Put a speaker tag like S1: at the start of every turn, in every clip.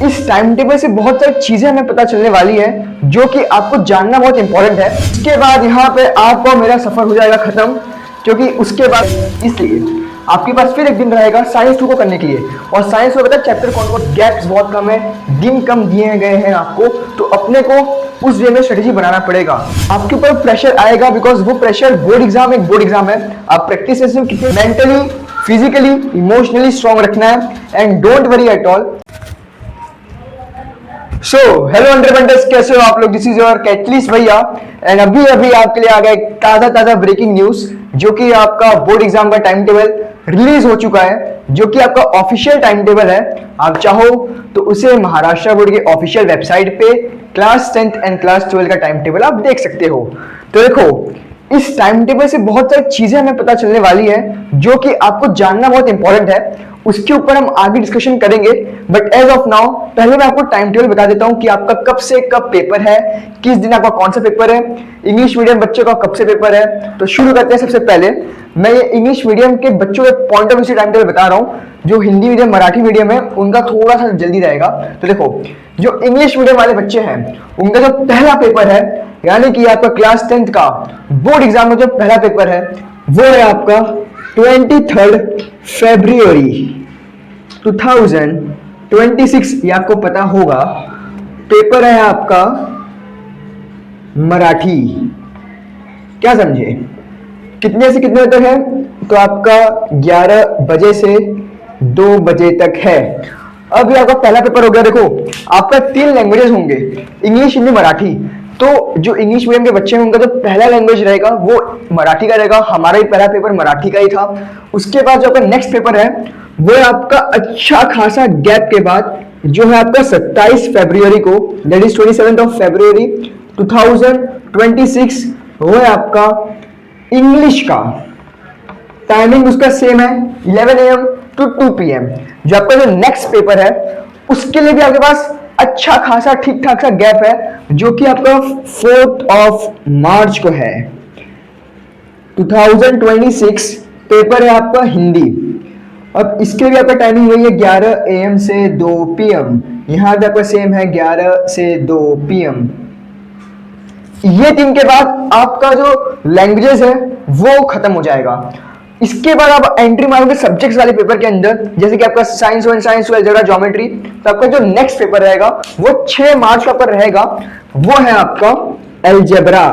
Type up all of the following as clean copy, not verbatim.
S1: इस time table से बहुत सारी चीजें हमें पता चलने वाली है जो कि आपको जानना बहुत इंपॉर्टेंट है। इसके बाद यहाँ पे आपको मेरा सफर हो जाएगा खत्म, क्योंकि उसके बाद इसलिए आपके पास फिर एक दिन रहेगा साइंस 2 को करने के लिए। और साइंस 2 पता है चैप्टर कौन कौन, गैप्स बहुत कम है, दिन कम दिए गए हैं आपको, तो अपने को उस वे में स्ट्रेटेजी बनाना पड़ेगा। आपके ऊपर प्रेशर आएगा बिकॉज वो प्रेशर बोर्ड एग्जाम एक बोर्ड एग्जाम है। आप प्रैक्टिस से कितने मेंटली, फिजिकली, इमोशनली स्ट्रॉन्ग रखना है। And don't worry at all. So hello अंडरबंडर्स, कैसे हो आप लोग? दिस इज योर कैटलिस्ट भैया। एंड अभी अभी आपके लिए आ गया एक ताजा ब्रेकिंग न्यूज, जो कि आपका बोर्ड एग्जाम का टाइम टेबल रिलीज हो चुका है, जो कि आपका ऑफिशियल टाइम टेबल है। आप चाहो तो उसे महाराष्ट्र बोर्ड के ऑफिशियल वेबसाइट पे क्लास 10th एंड क्लास 12 का टाइम टेबल आप देख सकते हो। तो देखो, इस टाइम टेबल से बहुत सारी चीजें हमें पता चलने वाली है जो कि आपको जानना बहुत इंपॉर्टेंट है। उसके ऊपर हम आगे डिस्कशन करेंगे, बट एज ऑफ नाउ पहले मैं आपको टाइम टेबल बता देता हूं कि आपका कब से कब पेपर है, किस दिन आपका कौन सा पेपर है, इंग्लिश मीडियम बच्चों का कब से पेपर है। तो शुरू करते हैं। सबसे पहले मैं ये इंग्लिश मीडियम के बच्चों के पॉइंट ऑफ व्यू से टाइम टेबल बता रहा हूं। जो हिंदी मीडियम, मराठी मीडियम है, उनका थोड़ा सा जल्दी रहेगा। तो देखो, जो इंग्लिश मीडियम वाले बच्चे हैं उनका जो पहला पेपर है, यानी कि आपका क्लास 10th का बोर्ड एग्जाम में जो पहला पेपर है, वो है आपका 23 फरवरी 2026। ये आपको पता होगा। पेपर है आपका मराठी। क्या समझे? कितने से कितने तक है? तो आपका 11 बजे से 2 बजे तक है। अब ये आपका पहला पेपर हो गया। देखो, आपका 3 लैंग्वेजेस होंगे, इंग्लिश, हिंदी, मराठी। तो जो इंग्लिश मीडियम के बच्चे हैं उनका जो पहला लैंग्वेज रहेगा वो मराठी का रहेगा। हमारा भी पहला पेपर मराठी का ही था। उसके बाद जो आपका नेक्स्ट पेपर है वो है आपका अच्छा खासा गैप के बाद, जो है आपका 27 फरवरी को, दैट इज 27 फरवरी 2026। वो है आपका इंग्लिश का। टाइमिंग उसका सेम है, 11 AM to 2 PM। जो आपका जो नेक्स्ट पेपर है उसके लिए भी आपके पास अच्छा खासा ठीक ठाक सा गैप है, जो कि आपका 4 मार्च को है 2026। पेपर है आपका हिंदी। अब इसके भी आपका टाइमिंग वही है, 11 AM से 2 PM। यहां भी आपका सेम है, 11 से 2 PM। ये 3 के बाद आपका जो लैंग्वेजेस है वो खत्म हो जाएगा। इसके बाद आप एंट्री मारोगे सब्जेक्ट्स वाले पेपर के अंदर, जैसे कि आपका साइंस 1, साइंस 2, अलजेब्रा, ज्योमेट्री। तो आपका जो नेक्स्ट पेपर रहेगा वो 6 मार्च का पेपर रहेगा, वो है आपका अलजेब्रा।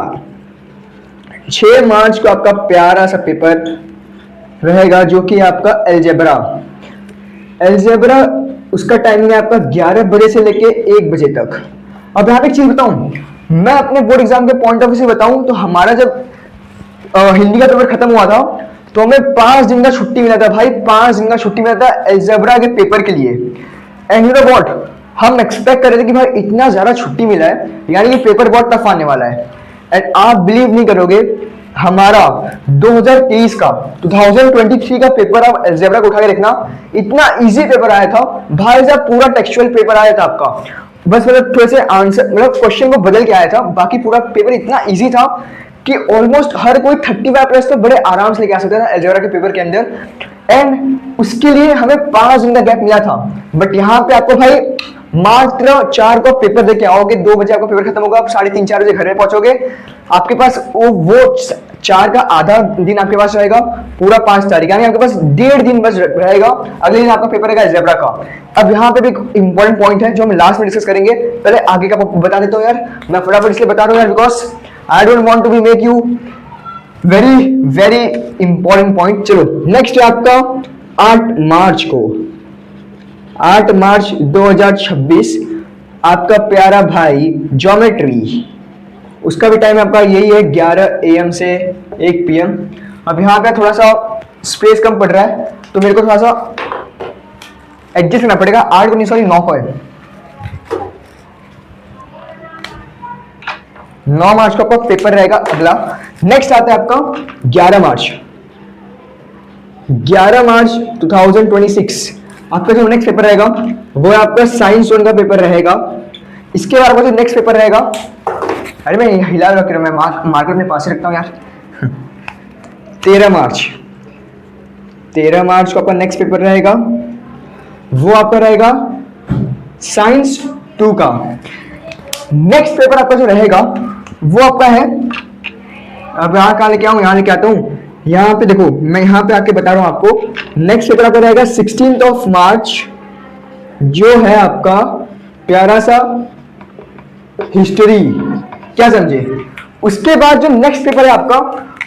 S1: 6 मार्च को आपका प्यारा सा पेपर रहेगा, जो कि आपका अलजेब्रा। अलजेब्रा उसका टाइमिंग है आपका 11 बजे से लेके 1 बजे तक। अब यहाँ पे एक चीज बताऊं, मैं अपने बोर्ड एग्जाम के पॉइंट ऑफ व्यू से बताऊं तो हमारा जब हिंदी का पेपर खत्म हुआ था तो हमें 5 दिन का छुट्टी मिला था भाई। 5 दिन का छुट्टी मिला था अलजेब्रा के पेपर के लिए। एंड यू नो व्हाट, हम एक्सपेक्ट कर रहे थे कि भाई इतना ज्यादा छुट्टी मिला है, यानी ये पेपर बहुत टफ आने वाला है। एंड आप बिलीव नहीं करोगे, हमारा 2023 का 2023 का पेपर आप अलजेब्रा को उठा के देखना, इतना इजी पेपर आया था भाई साहब। पूरा टेक्सचुअल पेपर आया था आपका, बस मतलब थोड़े से आंसर, मतलब क्वेश्चन को बदल के आया था। बाकी पूरा पेपर इतना इजी था कि ऑलमोस्ट हर कोई 35 प्लस तो बड़े आराम से लेके आ सकता था अलजेब्रा के पेपर के अंदर। एंड उसके लिए हमें 5 दिन का गैप मिला था। बट यहाँ पे आपको भाई मात्र 4 को पेपर देके आओगे, 2 बजे आपका पेपर खत्म होगा, आप 3:30 4 बजे घर में पहुंचोगे। आपके पास वो 4 का आधा दिन आपके पास रहेगा, पूरा 5 तारीख, यानी आपके पास 1.5 दिन बस रहेगा। अगले दिन आपका पेपर रहेगा अलजेब्रा का। अब यहाँ पे भी एक इंपॉर्टेंट पॉइंट है जो हम लास्ट में डिस्कस करेंगे। पहले आगे का बता देता हूँ यार, मैं फटाफट इसलिए बता रहा हूँ यार, because I don't want to be make you very important point। चलो नेक्स्ट है आपका 8 मार्च को, 8 मार्च 2026 आपका प्यारा भाई ज्योमेट्री। उसका भी टाइम आपका यही है, 11 AM से 1 PM। अब यहाँ पे थोड़ा सा स्पेस कम पड़ रहा है तो मेरे को थोड़ा सा एडजस्ट करना पड़ेगा। 8 को नहीं, सॉरी 9 को है। 9 मार्च को आपका पेपर रहेगा अगला। नेक्स्ट आता है आपका 11 मार्च। 11 मार्च 2026 आपका जो नेक्स्ट पेपर रहेगा वो है आपका साइंस 1 का पेपर रहेगा। इसके बाद आपका जो नेक्स्ट पेपर रहेगा, अरे मैं हिला रख रहा हूं, मैं मार्कर में पास रखता हूं यार। 13 मार्च, 13 मार्च को आपका नेक्स्ट पेपर रहेगा, वो आपका रहेगा साइंस 2 का नेक्स्ट पेपर आपका जो रहेगा वो आपका है, अब यहाँ कहाँ लेके आऊँ, यहाँ लेके आता हूँ, यहाँ पे देखो मैं यहाँ पे आके बता रहा हूँ आपको। नेक्स्ट पेपर आपका रहेगा 16 मार्च, जो है आपका प्यारा सा हिस्ट्री, क्या समझे। उसके बाद जो नेक्स्ट पेपर है आपका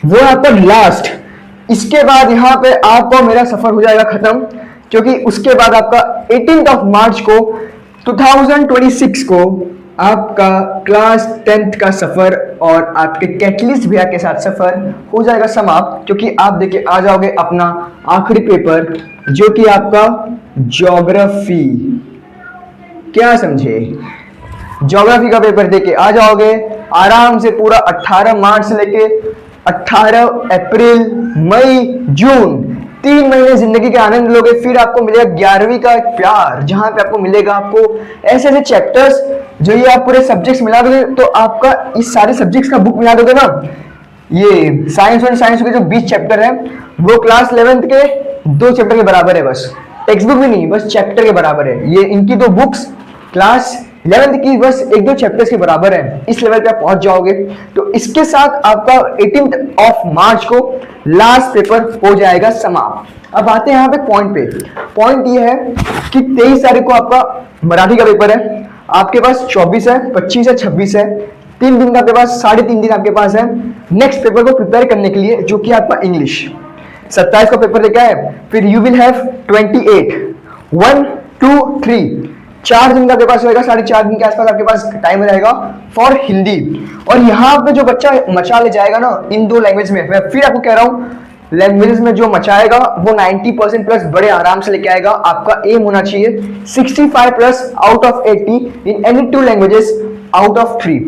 S1: वो है आपका लास्ट। इसके बाद यहाँ पे आपका मेरा सफर हो जाएगा खत्म, क्योंकि उसके बाद आपका 18 मार्च को 2026 को आपका क्लास 10th का सफर और आपके कैटलिस्ट भैया के साथ सफर हो जाएगा समाप्त, क्योंकि आप देखे आ जाओगे अपना आखिरी पेपर जो कि आपका ज्योग्राफी, क्या समझे, ज्योग्राफी का पेपर देके आ जाओगे आराम से। पूरा 18 मार्च से लेके 18 अप्रैल, मई, जून, 3 महीने जिंदगी के आनंद लोगे। फिर आपको मिलेगा 11वीं का एक प्यार, जहां पे आपको मिलेगा आपको ऐसे ऐसे चैप्टर्स जो ये आप पूरे सब्जेक्ट्स मिला दोगे तो आपका इस सारे सब्जेक्ट्स का बुक मिला दोगे ना। ये साइंस और साइंस के जो 20 चैप्टर है वो क्लास 11th के 2 चैप्टर के बराबर है, बस टेक्स्ट बुक भी नहीं, बस चैप्टर के बराबर है। ये इनकी 2 बुक्स क्लास 11th की बस 1-2 चैप्टर्स के बराबर है। इस लेवल पे आप पहुंच जाओगे। तो इसके साथ आपका 18 मार्च को लास्ट पेपर हो जाएगा समाप्त। अब आते हैं यहाँ पे पॉइंट पे। पॉइंट ये है कि 23 तारीख को आपका मराठी का पेपर है, आपके पास 24 है, 25 है, 26 है, 3 दिन का आपके पास, 3.5 दिन आपके पास है नेक्स्ट पेपर को प्रिपेयर करने के लिए, जो कि आपका इंग्लिश। 27 का पेपर लेके आए, फिर यू विल हैव 28, 1, 2, 3, 4 दिन का आपके पास रहेगा, 4.5 दिन के आसपास आपके पास टाइम रहेगा फॉर हिंदी। और यहाँ पे जो बच्चा मचा ले जाएगा ना इन 2 लैंग्वेज में, मैं फिर आपको कह रहा हूँ लैंग्वेजेस में जो मचाएगा वो 90% प्लस बड़े आराम से लेके आएगा। आपका एम होना चाहिए 65 plus out of 80 in any 2 languages out of 3।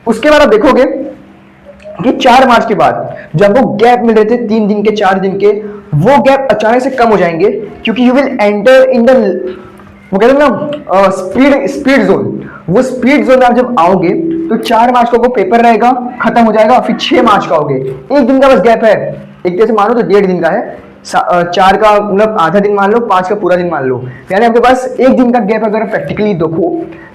S1: उसके बाद आप देखोगे कि 4 मार्च के बाद जब वो गैप मिल रहे थे 3 दिन के, 4 दिन के, वो गैप अचानक से कम हो जाएंगे, क्योंकि you will enter in the, वो कहते हैं ना स्पीड जोन। वो स्पीड जोन में आप जब आओगे तो 4 मार्च को वो पेपर रहेगा, खत्म हो जाएगा, फिर 6 मार्च का आओगे। 1 दिन का बस गैप है, एक जैसे मान लो तो 1.5 दिन का है, 4 का मतलब आधा दिन मान लो, 5 का पूरा दिन मान लो, यानी आपके पास 1 दिन का गैप अगर प्रैक्टिकली देखो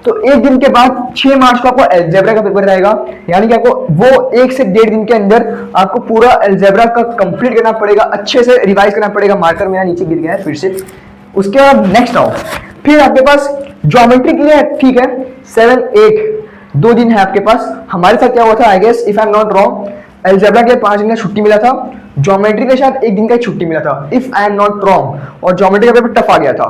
S1: तो 1 दिन के बाद 6 मार्च को आपको अलजेब्रा का पेपर रहेगा। यानी कि आपको वो 1 से 1.5 दिन के अंदर आपको पूरा अलजेब्रा का कंप्लीट करना पड़ेगा, अच्छे से रिवाइज करना पड़ेगा। मार्कर मेरा नीचे गिर गया है फिर से। उसके बाद नेक्स्ट आओ, फिर आपके पास ज्योमेट्री के लिए ठीक है 7, 8 2 दिन है आपके पास। हमारे साथ क्या हुआ था, I guess if I am not wrong, algebra के 5 दिन का छुट्टी मिला था, ज्योमेट्री के साथ 1 दिन का छुट्टी मिला था if I am not wrong. और ज्योमेट्री का पेपर टफ आ गया था,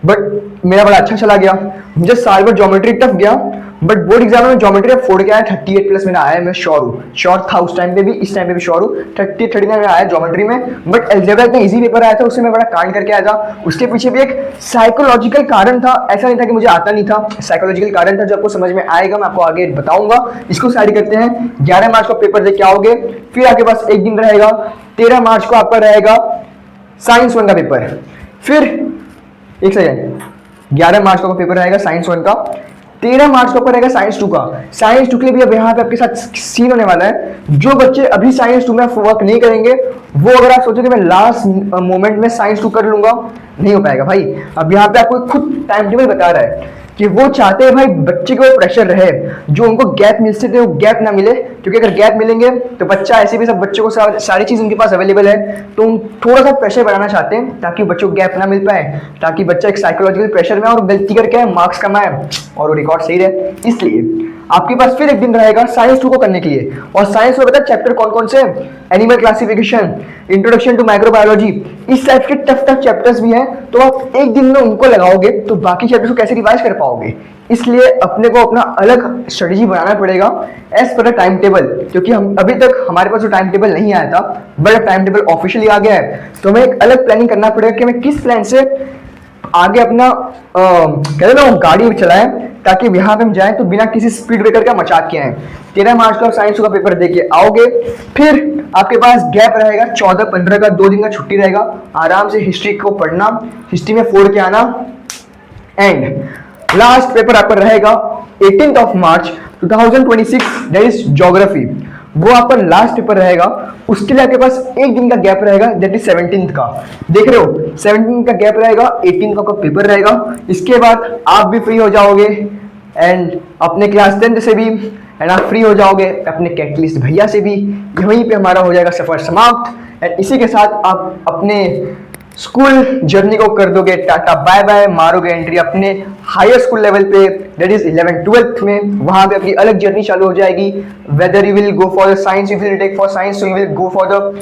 S1: बट मेरा बड़ा अच्छा चला गया। मुझे साल भर ज्योमेट्री टफ गया, बट बोर्ड एग्जाम में ज्योमेट्री में 4 के आया, 38 प्लस मेरा आया, मैं श्योर हूँ। श्योर था उस टाइम पे भी, इस टाइम पे भी श्योर हूँ, 39 मेरा आया ज्योमेट्री में। बट अलजेब्रा इतना इजी पेपर आया था, उससे मैं बड़ा कांड करके आया था। उसके पीछे भी एक साइकोलॉजिकल कारण था, ऐसा नहीं था कि मुझे आता नहीं था, साइकोलॉजिकल कारण था जो आपको समझ में आएगा, मैं आपको आगे बताऊंगा। इसको साइड करते हैं। 11 मार्च को पेपर देके आओगे, फिर आपके पास 1 दिन रहेगा, 13 मार्च को आपका रहेगा साइंस 1 का पेपर। फिर एक सेकेंड, 11 मार्च का पेपर रहेगा साइंस 1 का, 13 मार्च को रहेगा साइंस 2 का। साइंस 2 के लिए भी अब यहाँ पे आपके साथ सीन होने वाला है। जो बच्चे अभी साइंस 2 में वर्क नहीं करेंगे, वो अगर आप सोचो कि मैं लास्ट मोमेंट में साइंस 2 कर लूंगा, नहीं हो पाएगा भाई। अब यहाँ पे आपको खुद टाइम टेबल बता रहा है कि वो चाहते हैं भाई बच्चे को प्रेशर रहे, जो उनको गैप मिलते थे वो गैप ना मिले, क्योंकि अगर गैप मिलेंगे तो बच्चा ऐसे भी सब बच्चों को सारी चीज उनके पास अवेलेबल है, तो थोड़ा सा प्रेशर बनाना चाहते हैं ताकि बच्चों को गैप ना मिल पाए, ताकि बच्चा एक साइकोलॉजिकल प्रेशर में और गलती करके मार्क्स कमाए और वो रिकॉर्ड सही रहे। इसलिए आपके पास फिर 1 दिन रहेगा साइंस 2 को करने के लिए। और साइंस में पता है चैप्टर कौन कौन से, animal classification, introduction to microbiology, इस टाइप के टफ चैप्टर्स भी हैं। तो आप 1 दिन में उनको लगाओगे तो बाकी चैप्टर्स को कैसे रिवाइज कर पाओगे। इसलिए अपने को अपना अलग स्ट्रेटेजी बनाना पड़ेगा एज पर टाइम टेबल, क्योंकि हम अभी तक हमारे पास जो टाइम टेबल नहीं आया था, बट टाइम टेबल ऑफिशियली आ गया है, तो हमें एक अलग प्लानिंग करना पड़ेगा कि हमें किस प्लान से आगे अपना कहते ना गाड़ी चलाएं, ताकि यहाँ पे हम जाएं तो बिना किसी स्पीड ब्रेकर का मचाक के आए। 13 मार्च का साइंस का पेपर देके आओगे, फिर आपके पास गैप रहेगा 14-15 का, 2 दिन का छुट्टी रहेगा, आराम से हिस्ट्री को पढ़ना, हिस्ट्री में 4 के आना। एंड लास्ट पेपर आपका रहेगा 18 मार्च 2026, दैट इज ज्योग्राफी। वो आपका लास्ट पेपर रहेगा, उसके लिए आपके पास एक दिन का गैप रहेगा, दैट इज 17th का। देख रहे हो 17th का गैप रहेगा, 18th का पेपर रहेगा। इसके बाद आप भी फ्री हो जाओगे एंड अपने क्लास 10th से भी, एंड आप फ्री हो जाओगे अपने कैटलिस्ट भैया से भी। यहीं पे हमारा हो जाएगा सफर समाप्त एंड इसी के साथ आप अपने स्कूल जर्नी को कर दोगे टाटा बाय बाय, मारोगे एंट्री अपने हायर स्कूल लेवल पे, दैट इज 11th-12th में। वहां पे अपनी अलग जर्नी चालू हो जाएगी। Whether you will go for the science, you will take for science, so you will go for the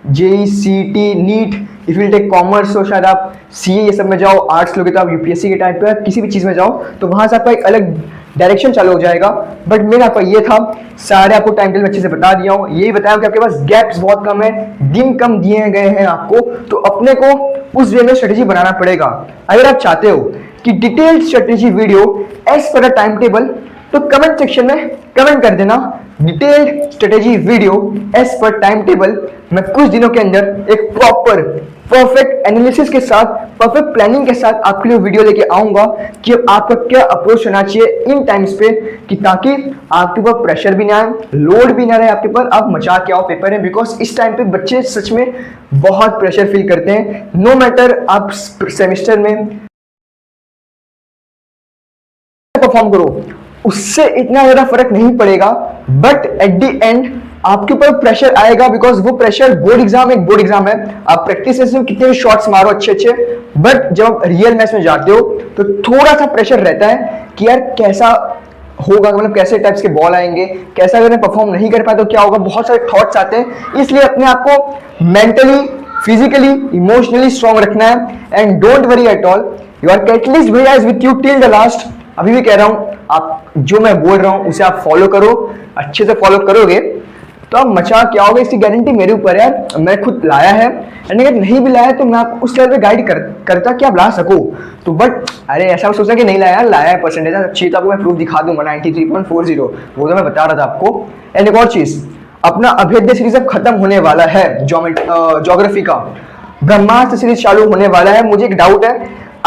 S1: JEE CET NEET, if will take commerce, तो शायद आप सीए ये सब में जाओ, आर्ट्स लोगे तो आप यूपीएससी के टाइप पे किसी भी चीज में जाओ, तो वहां से आपका एक अलग डायरेक्शन चालू हो जाएगा। बट मेरा आपका ये था, सारे आपको टाइम टेबल अच्छे से बता दिया हूँ। यही बताया कि आपके पास गैप्स बहुत कम है, दिन कम दिए गए हैं आपको, तो अपने को उस वे में स्ट्रेटेजी बनाना पड़ेगा। अगर आप चाहते हो कि detailed strategy video as per time table, तो कमेंट सेक्शन में कमेंट कर देना detailed strategy video as per time table. मैं कुछ दिनों के अंदर एक प्रॉपर परफेक्ट एनालिसिस के साथ, परफेक्ट प्लानिंग के साथ आपके लिए वीडियो लेके आऊंगा कि आपका क्या अप्रोच होना चाहिए इन टाइम्स पे, कि ताकि आपके ऊपर प्रेशर भी ना आए, लोड भी ना रहे आपके ऊपर, आप मचा के आओ पेपर में। बिकॉज इस टाइम पे बच्चे सच में बहुत प्रेशर फील करते हैं। नो मैटर आप सेमेस्टर में परफॉर्म करो, उससे इतना ज्यादा फर्क नहीं पड़ेगा, बट एट द एंड आपके ऊपर प्रेशर आएगा। बिकॉज वो प्रेशर, बोर्ड एग्जाम एक बोर्ड एग्जाम है, आप प्रैक्टिस में कितने भी शॉट्स मारो अच्छे अच्छे, बट जब रियल मैच में जाते हो तो थोड़ा सा प्रेशर रहता है कि यार कैसा होगा, मतलब कैसे टाइप्स के बॉल आएंगे, कैसा अगर मैं परफॉर्म नहीं कर पाया तो क्या होगा, बहुत सारे थॉट्स आते हैं। इसलिए अपने आप को मेंटली, फिजिकली, इमोशनली स्ट्रॉन्ग रखना है and don't worry at all, your catalyst भैया is with you till the last. अभी भी कह रहा हूं, आप जो मैं बोल रहा हूं उसे आप फॉलो करो, अच्छे से फॉलो करोगे तो आप मचा के आओगे, इसकी गारंटी मेरे ऊपर है। मैं खुद लाया है एंड अगर नहीं भी लाया तो मैं आपको उस लेवल पे गाइड करता कि आप ला सको। तो बट अरे ऐसा सोचा कि नहीं लाया, लाया है, परसेंटेज अच्छी, तो आपको मैं प्रूफ दिखा दूंगा 93.40, वो तो मैं बता रहा था आपको। एंड एक और चीज, अपना अभेद्य सीरीज अब खत्म होने वाला है, ज्योग्राफी का ब्रह्मास्त्र सीरीज चालू होने वाला है। मुझे एक डाउट है,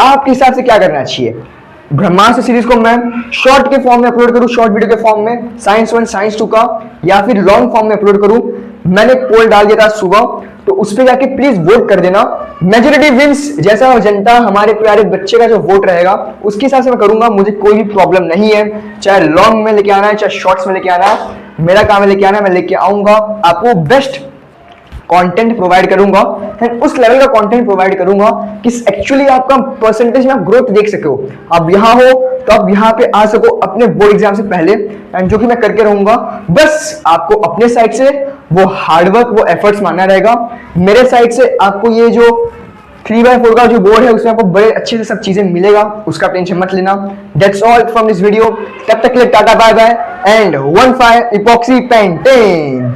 S1: आपके हिसाब से क्या करना चाहिए? ब्रह्मास्त्र सीरीज को मैं शॉर्ट के फॉर्म में अपलोड करूं, शॉर्ट वीडियो के फॉर्म में साइंस 1 साइंस 2 का, या फिर लॉन्ग फॉर्म में अपलोड करूं? मैंने एक पोल डाल दिया था सुबह, तो उस पर जाके प्लीज वोट कर देना। मेजोरिटी विंस, जैसा जनता हमारे प्यारे बच्चे का जो वोट रहेगा उसके हिसाब से मैं करूंगा। मुझे कोई भी प्रॉब्लम नहीं है, चाहे लॉन्ग में लेके आना है, चाहे शॉर्ट्स में लेके आना है, मेरा काम है लेके आना है, मैं लेके आऊंगा, आपको बेस्ट कंटेंट प्रोवाइड करूंगा एंड उस लेवल का कंटेंट प्रोवाइड करूंगा कि एक्चुअली आपका परसेंटेज में आप ग्रोथ देख सको। आप यहाँ हो तो आप यहाँ पे आ सको अपने बोर्ड एग्जाम से पहले, एंड जो कि मैं करके रहूंगा। बस आपको अपने साइड से वो हार्डवर्क, वो एफर्ट्स मानना रहेगा। मेरे साइड से आपको ये जो 3x4 का जो बोर्ड है उसमें आपको बड़े अच्छे से सब चीजें मिलेगा, उसका टेंशन मत लेना। That's all from this video. तब तक के लिए tata bye bye and 15 epoxy painting.